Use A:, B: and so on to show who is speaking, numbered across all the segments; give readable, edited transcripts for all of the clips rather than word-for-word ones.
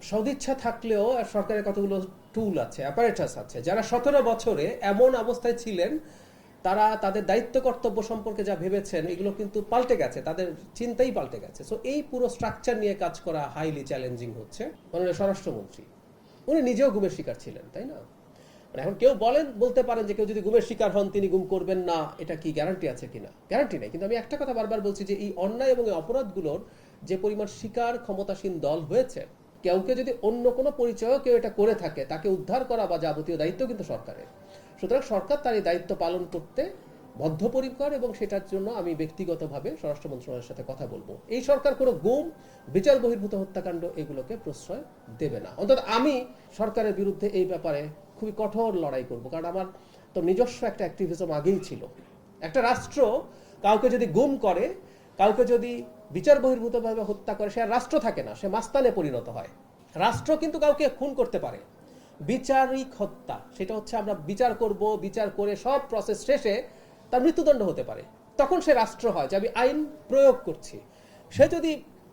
A: সদিচ্ছা থাকলেও সরকারের কতগুলো টুল আছে, অ্যাপারেটাস আছে, যারা 17 বছরে এমন অবস্থায় ছিলেন তারা তাদের দায়িত্ব কর্তব্য সম্পর্কে যা ভেবেছেন এগুলো কিন্তু পাল্টে গেছে, তাদের চিন্তাই পাল্টে গেছে। সো এই পুরো স্ট্রাকচার নিয়ে কাজ করা হাইলি চ্যালেঞ্জিং হচ্ছে। মাননীয় স্বরাষ্ট্রমন্ত্রী উনি নিজেও গুমের শিকার ছিলেন, তাই না? এখন কেউ বলতে পারেন যে কেউ যদি গুমের শিকার হন তিনি গুম করবেন না, এটা কি গ্যারান্টি আছে কিনা? গ্যারান্টি নেই। কিন্তু আমি একটা কথা বারবার বলছি যে এই অন্যায় এবং এই অপরাধগুলোর যে পরিমাণ শিকার ক্ষমতাসীন দল হয়েছে, কেউকে যদি অন্য কোনো পরিচয়ও কেউ এটা করে থাকে তাকে উদ্ধার করা বা যাবতীয় দায়িত্ব কিন্তু সরকারের। সুতরাং সরকার তার এই দায়িত্ব পালন করতে বদ্ধপরিকর এবং সেটার জন্য আমি ব্যক্তিগতভাবে স্বরাষ্ট্র মন্ত্রণালয়ের সাথে কথা বলবো। এই সরকার কোনো গুম, বিচার বহির্ভূত হত্যাকাণ্ড এগুলোকে প্রশ্রয় দেবে না। অন্তত আমি সরকারের বিরুদ্ধে এই ব্যাপারে খুবই কঠোর লড়াই করব, কারণ আমার তো নিজস্ব একটা অ্যাক্টিভিজম আগেই ছিল। একটা রাষ্ট্র কাউকে যদি গুম করে, কাউকে যদি বিচার বহির্ভূতভাবে হত্যা করে, সে আর রাষ্ট্র থাকে না, সে মাস্তানে পরিণত হয়। রাষ্ট্র কিন্তু কাউকে খুন করতে পারে, বিচারিক হত্যা সেটা হচ্ছে আমরা বিচার করব, বিচার করে সব প্রসেস শেষে তার মৃত্যুদণ্ড হতে পারে, তখন সে রাষ্ট্র হয় যে আমি আইন প্রয়োগ করছি। সে যদি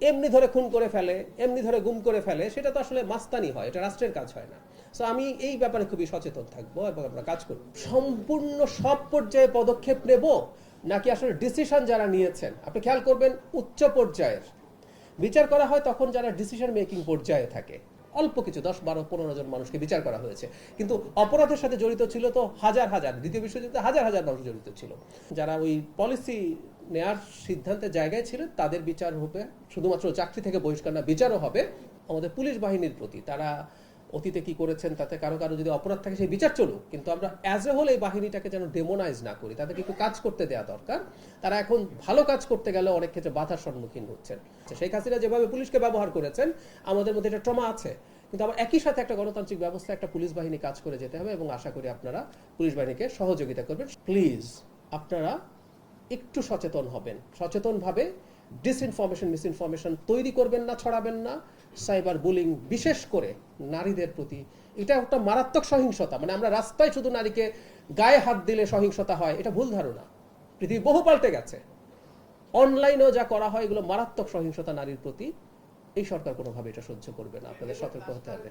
A: এমনি ধরে খুন করে ফেলে, এমনি ধরে গুম করে ফেলে, সেটা তো আসলে মাস্তানি হয়, এটা রাষ্ট্রের কাজ হয় না। সো আমি এই ব্যাপারে খুবই সচেতন থাকবো এবং আমরা কাজ করব। সম্পূর্ণ সব পর্যায়ে পদক্ষেপ নেব নাকি আসলে ডিসিশন যারা নিয়েছেন, আপনি খেয়াল করবেন উচ্চ পর্যায়ের বিচার করা হয় তখন যারা ডিসিশন মেকিং পর্যায়ে থাকে, অল্প কিছু 10, 12, 15 জন মানুষকে বিচার করা হয়েছে, কিন্তু অপরাধের সাথে জড়িত ছিল তো হাজার হাজার, দ্বিতীয় বিশ্বযুদ্ধে হাজার হাজার মানুষ জড়িত ছিল। যারা ওই পলিসি নেয়ার সিদ্ধান্তের জায়গায় ছিলেন তাদের বিচার হবে, শুধুমাত্র চাকরি থেকে বহিষ্কার না, বিচারও হবে আমাদের পুলিশ বাহিনীর প্রতি। তারা অতীতে কি করেছেন তাতে কারো কারো যদি অপরাধ থাকে সেই বিচার চলুক, কিন্তু আমরা অ্যাজ এ হোল এই বাহিনীটাকে যেন ডেমোনাইজ না করি, তাদেরকে একটু কাজ করতে দেওয়া দরকার। তারা এখন ভালো কাজ করতে গেলে অনেক ক্ষেত্রে বাধার সম্মুখীন হচ্ছেন। শেখ হাসিনা যেভাবে পুলিশকে ব্যবহার করেছেন, আমাদের মধ্যে এটা ট্রমা আছে, কিন্তু আবার একই সাথে একটা গণতান্ত্রিক ব্যবস্থা, একটা পুলিশ বাহিনী কাজ করে যেতে হবে এবং আশা করি আপনারা পুলিশ বাহিনীকে সহযোগিতা করবেন। প্লিজ আপনারা একটু সচেতন হবেন, সচেতনভাবে ডিসইনফরমেশন, মিসইনফরমেশন তৈরি করবেন না, ছড়াবেন না। সাইবার বুলিং বিশেষ করে নারীদের প্রতি এটা একটা মারাত্মক সহিংসতা। মানে আমরা রাস্তায় শুধু নারীকে গায়ে হাত দিলে সহিংসতা হয়, এটা ভুল ধারণা। পৃথিবী বহু পাল্টে গেছে। অনলাইনেও যা করা হয় এগুলো মারাত্মক সহিংসতা নারীর প্রতি। এই সরকার কোনোভাবে এটা সহ্য করবে না, আপনাদের সতর্ক হতে হবে।